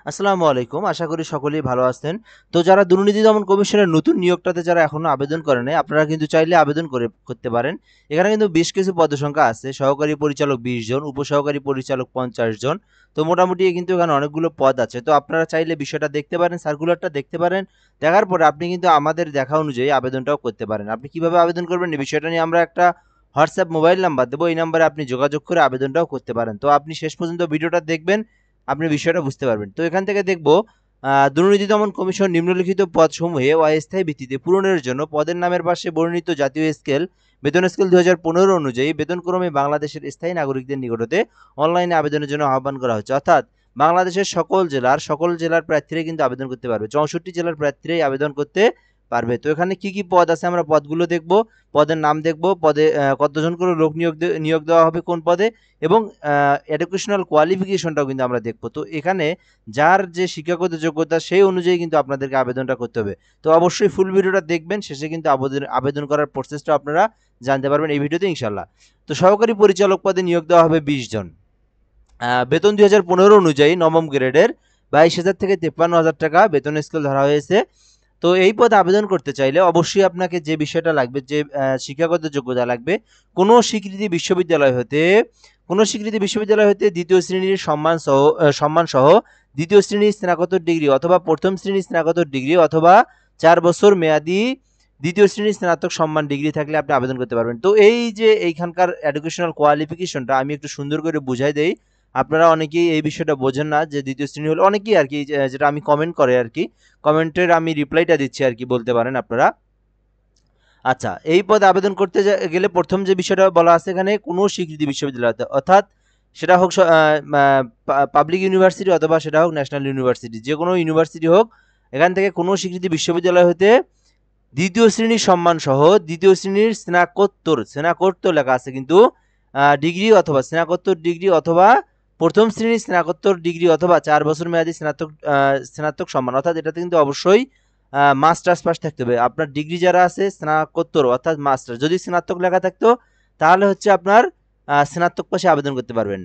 আসসালামু আলাইকুম। আশা করি সকলেই ভালো আছেন। তো যারা দুর্নীতি দমন কমিশনের নতুন নিয়োগটাতে যারা এখনো আবেদন করেন নাই, আপনারা কিন্তু চাইলে আবেদন করতে পারেন। এখানে কিন্তু বেশ কিছু পদসংখ্যা আছে। সহকারী পরিচালক ২০ জন, উপসহকারী পরিচালক ৫০ জন। তো মোটামুটি কিন্তু এখানে অনেকগুলো পদ আছে। তো আপনারা চাইলে বিষয়টা দেখতে পারেন, সার্কুলারটা দেখতে পারেন। দেখার পরে আপনি কিন্তু আমাদের দেখা অনুযায়ী আবেদনটাও করতে পারেন। আপনি কিভাবে আবেদন করবেন এই বিষয়টা নিয়ে আমরা একটা হোয়াটসঅ্যাপ মোবাইল নাম্বার দেবো। এই নাম্বারে আপনি যোগাযোগ করে আবেদনটাও করতে পারেন। তো আপনি শেষ পর্যন্ত ভিডিওটা দেখবেন, আপনি বিষয়টা বুঝতে পারবেন। তো এখান থেকে দেখব দুর্নীতি দমন কমিশন নিম্নলিখিত পদসমূহে অস্থায়ী ভিত্তিতে পূরণের জন্য পদের নামের পাশে বর্ণিত জাতীয় স্কেল বেতন স্কেল ২০১৫ অনুযায়ী বেতনক্রমে বাংলাদেশের স্থায়ী নাগরিকদের নিকট হতে অনলাইনে আবেদনের জন্য আহ্বান করা হচ্ছে। অর্থাৎ বাংলাদেশের সকল জেলার প্রার্থীরা কিন্তু আবেদন করতে পারবে। ৬৪ জেলার প্রার্থীরাই আবেদন করতে পারবে। তো এখানে কি কি পদ আছে আমরা পদগুলো দেখব, পদের নাম দেখব, পদে কতজন করে লোক নিয়োগ দেওয়া হবে কোন পদে, এবং এডুকেশনাল কোয়ালিফিকেশনটাও কিন্তু আমরা দেখব। তো এখানে যার যে শিক্ষাগত যোগ্যতা সেই অনুযায়ী কিন্তু আপনাদেরকে আবেদনটা করতে হবে। তো অবশ্যই ফুল ভিডিওটা দেখবেন, শেষে কিন্তু আবেদন করার প্রসেসটা আপনারা জানতে পারবেন এই ভিডিওতে ইনশাল্লাহ। তো সহকারী পরিচালক পদে নিয়োগ দেওয়া হবে ২০ জন। বেতন ২০১৫ অনুযায়ী নবম গ্রেডের ২২,০০০ থেকে ৫৩,০০০ টাকা বেতন স্কেল ধরা হয়েছে। তো এই পদে আবেদন করতে চাইলে অবশ্যই আপনাকে যে বিষয়টা লাগবে, যে শিক্ষাগত যোগ্যতা লাগবে, কোনো স্বীকৃতি বিশ্ববিদ্যালয় হতে দ্বিতীয় শ্রেণীর সম্মান সহ দ্বিতীয় শ্রেণীর স্নাতকোত্তর ডিগ্রি অথবা প্রথম শ্রেণীর স্নাতকোত্তর ডিগ্রি অথবা ৪ বছর মেয়াদি দ্বিতীয় শ্রেণীর স্নাতক সম্মান ডিগ্রি থাকলে আপনি আবেদন করতে পারবেন। তো এই যে এইখানকার এডুকেশনাল কোয়ালিফিকেশনটা আমি একটু সুন্দর করে বুঝাই দেই। আপনারা অনেকেই এই বিষয়টা বোঝেন না যে দ্বিতীয় শ্রেণী হলো, অনেকেই আর কি যেটা আমি কমেন্ট করে আর কি, কমেন্টের আমি রিপ্লাইটা দিচ্ছি আর কি, বলতে পারেন আপনারা। আচ্ছা, এই পদে আবেদন করতে গেলে প্রথম যে বিষয়টা বলা আছে এখানে কোনো স্বীকৃতি বিশ্ববিদ্যালয় অর্থাৎ সেটা হোক পাবলিক ইউনিভার্সিটি অথবা সেটা হোক ন্যাশনাল ইউনিভার্সিটি, যে কোনো ইউনিভার্সিটি হোক, এখান থেকে কোনো স্বীকৃতি বিশ্ববিদ্যালয় হতে দ্বিতীয় শ্রেণীর সম্মান সহ দ্বিতীয় শ্রেণীর স্নাতকোত্তর লেখা আছে কিন্তু ডিগ্রি অথবা স্নাতকোত্তর ডিগ্রি অথবা প্রথম শ্রেণীর স্নাতকোত্তর ডিগ্রি অথবা ৪ বছর মেয়াদী স্নাতক সম্মান, অর্থাৎ এটাতে কিন্তু অবশ্যই মাস্টার্স পাস থাকতে হবে। আপনার ডিগ্রি যারা আছে স্নাতকোত্তর অর্থাৎ মাস্টার, যদি স্নাতক লেখা থাকতো তাহলে হচ্ছে আপনার স্নাতক পাশে আবেদন করতে পারবেন।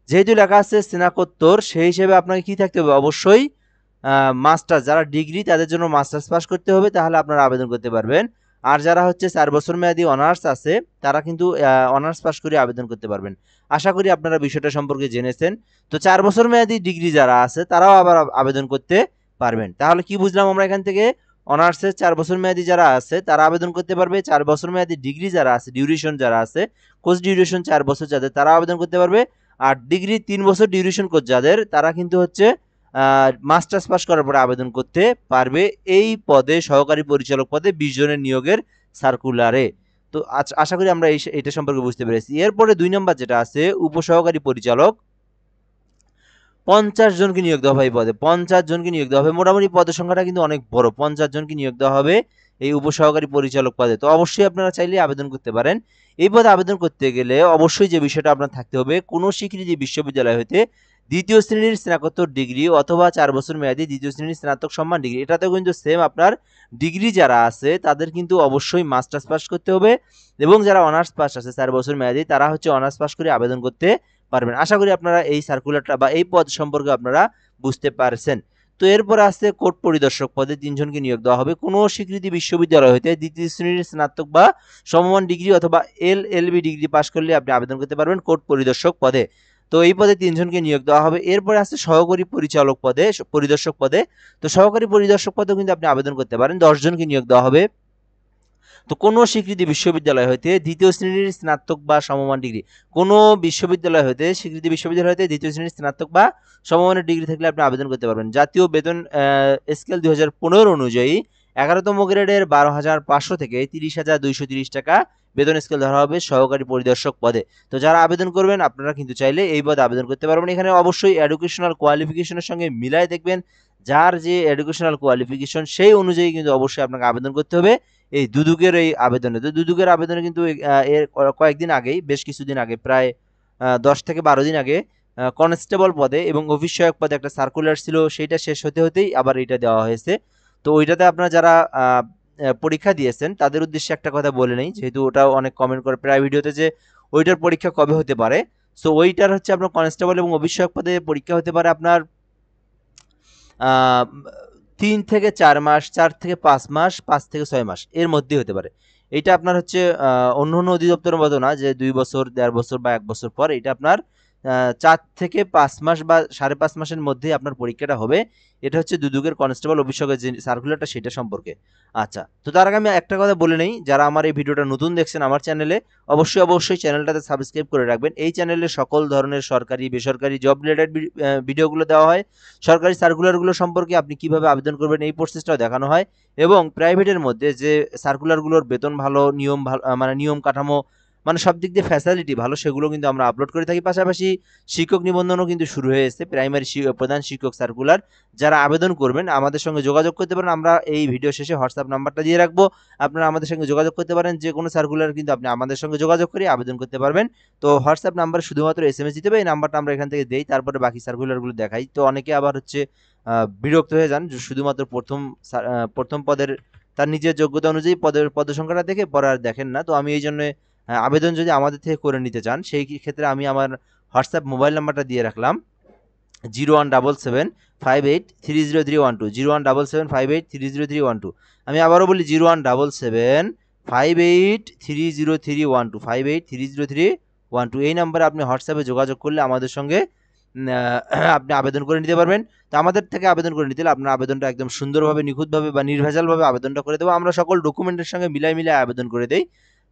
যেহেতু লেখা আছে স্নাতকোত্তর, সেই হিসেবে আপনাকে কি থাকতে হবে, অবশ্যই মাস্টার্স, যারা ডিগ্রি তাদের জন্য মাস্টার্স পাস করতে হবে, তাহলে আপনারা আবেদন করতে পারবেন। আর যারা হচ্ছে ৪ বছর মেয়াদী অনার্স আছে তারা কিন্তু অনার্স পাস করে আবেদন করতে পারবেন। আশা করি আপনারা বিষয়টা সম্পর্কে জেনেছেন। তো ৪ বছর মেয়াদী ডিগ্রি যারা আছে তারাও আবার আবেদন করতে পারবেন। তাহলে কি বুঝলাম আমরা এখান থেকে, অনার্সের ৪ বছর মেয়াদী যারা আছে তারা আবেদন করতে পারবে, ৪ বছর মেয়াদী ডিগ্রি যারা আছে, ডিউরেশন যারা আছে, কোর্স ডিউরেশন ৪ বছর যাদের, তারা আবেদন করতে পারবে। আর ডিগ্রি ৩ বছর ডিউরেশন কোর্স যাদের, তারা কিন্তু হচ্ছে মাস্টার্স পাস করার পরে আবেদন করতে পারবে এই পদে, সহকারী পরিচালক পদে ২০ জনের নিয়োগের সার্কুলারে। তো আশা করি আমরা এটা সম্পর্কে বুঝতে পেরেছি। এরপরে ২ নম্বর যেটা আছে, উপসহকারী পরিচালক ৫০ জনকে নিয়োগ দেওয়া হবে এই পদে। ৫০ জনকে নিয়োগ দেওয়া হবে। মোটামুটি পদের সংখ্যাটা কিন্তু অনেক বড়। ৫০ জনকে নিয়োগ দেওয়া হবে এই উপসহকারী পরিচালক পদে। তো অবশ্যই আপনারা চাইলে আবেদন করতে পারেন। এই পদে আবেদন করতে গেলে অবশ্যই যে বিষয়টা আপনার থাকতে হবে, কোনো স্বীকৃতি বিশ্ববিদ্যালয় হতে দ্বিতীয় শ্রেণীর স্নাতকোত্তর ডিগ্রি অথবা ৪ বছর মেয়াদী দ্বিতীয় শ্রেণীর স্নাতক সম্মান ডিগ্রি। এটাতেও কিন্তু সেম, আপনার ডিগ্রি যারা আছে তাদের কিন্তু অবশ্যই মাস্টার্স পাস করতে হবে, এবং যারা অনার্স পাস আছে ৪ বছর মেয়াদী তারা হচ্ছে অনার্স পাস করে আবেদন করতে পারবেন। আশা করি আপনারা এই সার্কুলারটা বা এই পদ সম্পর্কে আপনারা বুঝতে পারছেন। তো এরপর আসছে কোর্ট পরিদর্শক পদে ৩ জনকে নিয়োগ দেওয়া হবে। কোনো স্বীকৃতি বিশ্ববিদ্যালয় হতে দ্বিতীয় শ্রেণীর স্নাতক বা সমমান ডিগ্রি অথবা এলএলবি ডিগ্রি পাস করলে আপনি আবেদন করতে পারবেন কোর্ট পরিদর্শক পদে। তো এই পদে ৩ জনকে নিয়োগ দেওয়া হবে। এরপরে আসছে সহকারী পরিদর্শক পদে। তো সহকারী পরিদর্শক পদেও কিন্তু আপনি আবেদন করতে পারেন। ১০ জনকে নিয়োগ দেওয়া হবে। তো কোনো স্বীকৃতি বিশ্ববিদ্যালয় হইতে দ্বিতীয় শ্রেণীর স্নাতক বা সমমান ডিগ্রি, কোনো বিশ্ববিদ্যালয় হইতে স্বীকৃতি বিশ্ববিদ্যালয় হইতে দ্বিতীয় শ্রেণীর স্নাতক বা সমমানের ডিগ্রি থাকলে আপনি আবেদন করতে পারবেন। জাতীয় বেতন স্কেল ২০১৫ অনুযায়ী ১১তম গ্রেডের ১২,৫০০ থেকে ৩০,২৩০ টাকা বেতন স্কেল ধরা হবে সহকারী পরিদর্শক পদে। তো যারা আবেদন করবেন আপনারা কিন্তু চাইলে এই পদে আবেদন করতে পারবেন। এখানে অবশ্যই এডুকেশনাল কোয়ালিফিকেশনের সঙ্গে মিলাই দেখবেন, যার যে এডুকেশনাল কোয়ালিফিকেশন সেই অনুযায়ী কিন্তু অবশ্যই আপনাকে আবেদন করতে হবে এই দুদকের এই আবেদনে। তো দুদকের আবেদনে কিন্তু এর কয়েকদিন আগেই, বেশ কিছুদিন আগে, প্রায় ১০ থেকে ১২ দিন আগে কনস্টেবল পদে এবং অফিস সহায়ক পদে একটা সার্কুলার ছিল, সেইটা শেষ হতেই আবার এটা দেওয়া হয়েছে। তো ওইটাতে আপনারা যারা পরীক্ষা দিয়েছেন তাদের উদ্দেশ্যে একটা কথা বলে নেই, যেহেতু ওটাও অনেক কমেন্ট করে প্রায় ভিডিওতে যে ওইটার পরীক্ষা কবে হতে পারে। সো ওইটার হচ্ছে আপনার কনস্টেবল এবং অফিস সহায়ক পদে পরীক্ষা হতে পারে আপনার 3 থেকে 4 মাস, 4 থেকে 5 মাস, 5 থেকে 6 মাস এর মধ্যেই হতে পারে। এটা আপনার হচ্ছে অন্য অধিদপ্তরের মতো না যে 2 বছর, 1.5 বছর বা 1 বছর পর। এটা আপনার 4 থেকে 5 মাস বা 5.5 মাসের মধ্যেই আপনার পরীক্ষাটা হবে। এটা হচ্ছে দুদকের কনস্টেবল অফিসকের যে সার্কুলারটা সেটা সম্পর্কে। আচ্ছা, তো তার আগে আমি একটা কথা বলে নেই, যারা আমার এই ভিডিওটা নতুন দেখছেন আমার চ্যানেলে, অবশ্যই চ্যানেলটাতে সাবস্ক্রাইব করে রাখবেন। এই চ্যানেলে সকল ধরনের সরকারি, বেসরকারি জব রিলেটেড ভিডিওগুলো দেওয়া হয়। সরকারি সার্কুলারগুলো সম্পর্কে আপনি কিভাবে আবেদন করবেন এই প্রসেসটাও দেখানো হয়, এবং প্রাইভেটের মধ্যে যে সার্কুলারগুলোর বেতন ভালো, নিয়ম ভালো, মানে নিয়ম কাঠামো, মানে সব দিক দিয়ে ফ্যাসিলিটি ভালো, সেগুলো কিন্তু আমরা আপলোড করে থাকি। পাশাপাশি শিক্ষক নিবন্ধনও কিন্তু শুরু হয়ে এসেছে, প্রাইমারি প্রধান শিক্ষক সার্কুলার। যারা আবেদন করবেন আমাদের সঙ্গে যোগাযোগ করতে পারেন। আমরা এই ভিডিও শেষে হোয়াটসঅ্যাপ নাম্বারটা দিয়ে রাখবো, আপনারা আমাদের সঙ্গে যোগাযোগ করতে পারেন। যে কোনো সার্কুলার কিন্তু আপনি আমাদের সঙ্গে যোগাযোগ করে আবেদন করতে পারবেন। তো হোয়াটসঅ্যাপ নাম্বারে শুধুমাত্র এসএমএস দিতে হবে, এই নাম্বারটা আমরা এখান থেকে দেই, তারপরে বাকি সার্কুলারগুলো দেখাই। তো অনেকে আবার হচ্ছে বিরক্ত হয়ে যান যে শুধুমাত্র প্রথম পদের তার নিজের যোগ্যতা অনুযায়ী পদ সংখ্যাটা দেখে পরে আর দেখেন না। তো আমি এই জন্য আবেদন যদি আমাদের থেকে করে নিতে চান, সেই ক্ষেত্রে আমি আমার হোয়াটসঅ্যাপ মোবাইল নাম্বারটা দিয়ে রাখলাম 017758300312, 017758300312। আমি আবারও বলি 017758300312, 58300312। এই নাম্বারে আপনি হোয়াটসঅ্যাপে যোগাযোগ করলে আমাদের সঙ্গে আপনি আবেদন করে নিতে পারবেন। তো আমাদের থেকে আবেদন করে নিতে হলে আপনার আবেদনটা একদম সুন্দরভাবে, নিখুঁতভাবে বা নির্ভেজালভাবে আবেদনটা করে দেবো। আমরা সকল ডকুমেন্টের সঙ্গে মিলাই আবেদন করে দেই।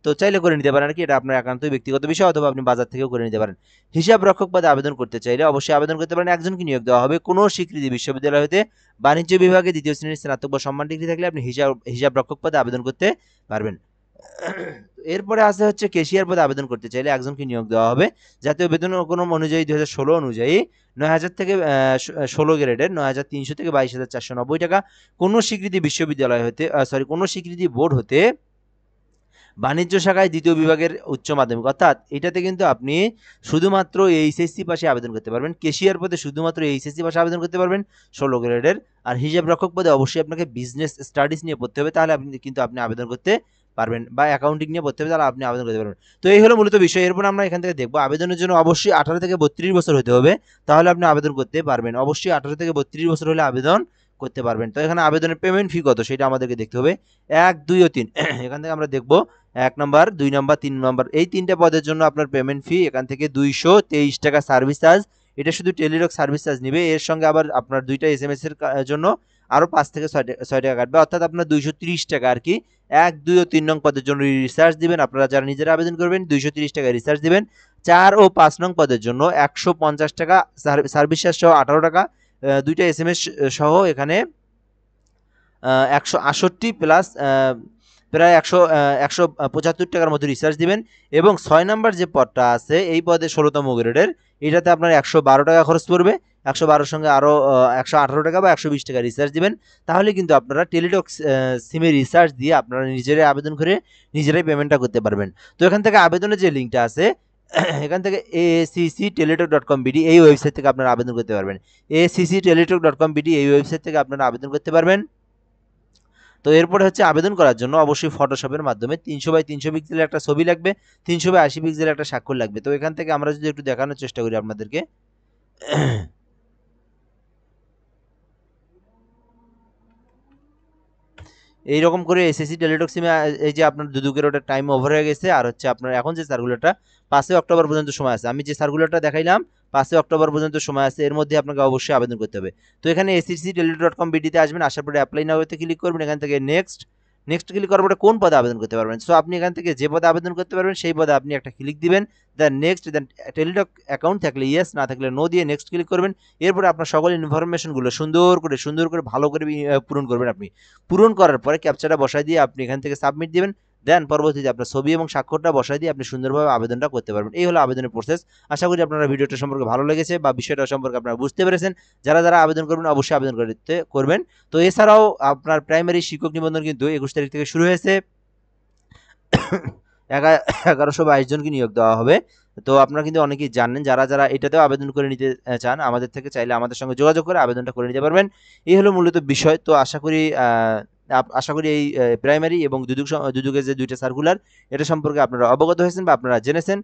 তো চাইলে করে নিতে পারেন আর কি, এটা আপনার একান্তই ব্যক্তিগত বিষয়, অথবা আপনি বাজার থেকেও করে নিতে পারেন। হিসাব রক্ষক পদে আবেদন করতে চাইলে অবশ্যই আবেদন করতে পারেন। একজনকে নিয়োগ দেওয়া হবে। কোনো স্বীকৃতি বিশ্ববিদ্যালয় হতে বাণিজ্য বিভাগে 2য় শ্রেণীর স্নাতক বা সম্মান ডিগ্রি থাকলে আপনি হিসাব রক্ষক পদে আবেদন করতে পারবেন। এরপরে আছে হচ্ছে ক্যাশিয়ার পদে আবেদন করতে চাইলে একজনকে নিয়োগ দেওয়া হবে। জাতীয় বেতন অনুক্রম অনুযায়ী 2016 অনুযায়ী 9,000 থেকে 16 গ্রেডের 9,300 থেকে 22,490 টাকা। কোনো স্বীকৃতি বিশ্ববিদ্যালয় হতে কোনো স্বীকৃতি বোর্ড হতে বাণিজ্য শাখায় 2য় বিভাগের উচ্চ মাধ্যমিক, অর্থাৎ এটাতে কিন্তু আপনি শুধুমাত্র এইচএসসি পাশে আবেদন করতে পারবেন। ক্যাশিয়ার পদে শুধুমাত্র এইচএসসি পাশে আবেদন করতে পারবেন 16 গ্রেডের। আর হিসাব রক্ষক পদে অবশ্যই আপনাকে বিজনেস স্টাডিজ নিয়ে পড়তে হবে, তাহলে আপনি আবেদন করতে পারবেন, বা অ্যাকাউন্টিং নিয়ে পড়তে হবে, তাহলে আপনি আবেদন করতে পারবেন। তো এই হলো মূলত বিষয়। এরপর আমরা এখান থেকে দেখবো আবেদনের জন্য অবশ্যই 18 থেকে 32 বছর হতে হবে, তাহলে আপনি আবেদন করতে পারবেন। অবশ্যই 18 থেকে 32 বছর হলে আবেদন করতে পারবেন। তো এখানে আবেদনের পেমেন্ট ফি কত সেটা আমাদেরকে দেখতে হবে। 1, 2 ও 3 এখান থেকে আমরা দেখবো 1 নম্বর, 2 নম্বর, 3 নম্বর, এই 3টে পদের জন্য আপনার পেমেন্ট ফি এখান থেকে 223 টাকা সার্ভিস চার্জ। এটা শুধু টেলিটক সার্ভিস চার্জ নিবে। এর সঙ্গে আবার আপনার 2টা এসএমএস এর জন্য আরো 5 থেকে 6 টাকা কাটবে, অর্থাৎ আপনার 230 টাকা আর কি। 1, 2 ও 3 নং পদের জন্য রিসার্চ দিবেন, আপনারা যারা নিজেরা আবেদন করবেন 230 টাকা রিসার্চ দিবেন। 4 ও 5 নং পদের জন্য 150 টাকা সার্ভিস চার্জ সহ 18 টাকা, 2টা এসএমএস সহ এখানে 168 প্লাস প্রায় 175 টাকার মতো রিচার্জ দিবেন। এবং 6 নাম্বার যে পদটা আছে এই পদে 16তম গ্রেডের, এটাতে আপনার 112 টাকা খরচ পড়বে। 112 সঙ্গে আরও 118 টাকা বা 120 টাকা রিচার্জ দিবেন। তাহলে কিন্তু আপনারা টেলিটক সিমে রিচার্জ দিয়ে আপনারা নিজেরাই আবেদন করে নিজেরাই পেমেন্টটা করতে পারবেন। তো এখান থেকে আবেদনের যে লিঙ্কটা আছে এখান থেকে accteletalk.com.bd এই ওয়েবসাইট থেকে আপনারা আবেদন করতে পারবেন। accteletalk.com.bd এই ওয়েবসাইট থেকে আপনারা আবেদন করতে পারবেন। তো এরপরে হচ্ছে আবেদন করার জন্য অবশ্যই ফটোশপের মাধ্যমে 300x300 পিক্সেলের একটা ছবি লাগবে, 300x80 পিক্সেলের একটা স্বাক্ষর লাগবে। তো এখান থেকে আমরা যদি একটু দেখানোর চেষ্টা করি আপনাদেরকে, এইরকম করে এসএসসি টেলিটক সিমে এই যে আপনার দুদকের ওটা টাইম ওভার হয়ে গেছে। আর হচ্ছে আপনার এখন যে সার্কুলারটা 5 অক্টোবর পর্যন্ত সময় আছে, আমি যে সার্কুলারটা দেখাইলাম 5 অক্টোবর পর্যন্ত সময় আছে, এর মধ্যে আপনাকে অবশ্যই আবেদন করতে হবে। তো এখানে accteletalk.com.bd তে আসবেন, আসার পরে অ্যাপ্লাই নাওতে ক্লিক করবেন। এখান থেকে নেক্সট ক্লিক করার পরে কোন পদে আবেদন করতে পারবেন, সো আপনি এখান থেকে যে পদে আবেদন করতে পারবেন সেই পদে আপনি একটা ক্লিক দিবেন। দেন নেক্সট, দেন টেলিটক অ্যাকাউন্ট থাকলে ইয়েস, না থাকলে নো দিয়ে নেক্সট ক্লিক করবেন। এরপরে আপনার সকল ইনফরমেশনগুলো সুন্দর করে ভালো করে পূরণ করবেন। আপনি পূরণ করার পরে ক্যাপচাটা বসাই দিয়ে আপনি এখান থেকে সাবমিট দিবেন। দেন পরবর্তীতে আপনার ছবি এবং স্বাক্ষরটা বসাই দিয়ে আপনি সুন্দরভাবে আবেদনটা করতে পারবেন। এই হলো আবেদনের প্রসেস। আশা করি আপনারা ভিডিওটা সম্পর্কে ভালো লেগেছে বা বিষয়টা সম্পর্কে আপনারা বুঝতে পেরেছেন। যারা আবেদন করবেন অবশ্যই আবেদন করবেন। তো এছাড়াও আপনার প্রাইমারি শিক্ষক নিবন্ধন কিন্তু 21 তারিখ থেকে শুরু হয়েছে। 1122 জনকে নিয়োগ দেওয়া হবে। তো আপনারা কিন্তু অনেকেই জানেন, যারা এটাতেও আবেদন করে নিতে চান আমাদের থেকে, চাইলে আমাদের সঙ্গে যোগাযোগ করে আবেদনটা করে নিতে পারবেন। এই হলো মূলত বিষয়। তো আশা করি এই প্রাইমারি এবং দুদকের যে 2টা সার্কুলার এটা সম্পর্কে আপনারা অবগত হয়েছেন বা আপনারা জেনেছেন।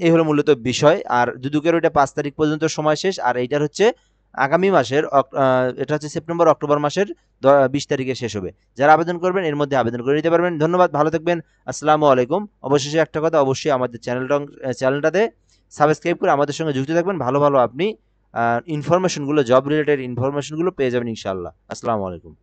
এই হলো মূলত বিষয়। আর দুদকের ওইটা 5 তারিখ পর্যন্ত সময় শেষ, আর এইটার হচ্ছে আগামী মাসের এটা হচ্ছে সেপ্টেম্বর অক্টোবর মাসের 20 তারিখে শেষ হবে। যারা আবেদন করবেন এর মধ্যে আবেদন করে নিতে পারবেন। ধন্যবাদ, ভালো থাকবেন। আসসালামু আলাইকুম। অবশেষে একটা কথা, অবশ্যই আমাদের চ্যানেলটাতে সাবস্ক্রাইব করে আমাদের সঙ্গে যুক্ত থাকবেন। ভালো আপনি ইনফরমেশনগুলো, জব রিলেটেড ইনফরমেশনগুলো পেয়ে যাবেন ইনশাআল্লাহ। আসসালামু আলাইকুম।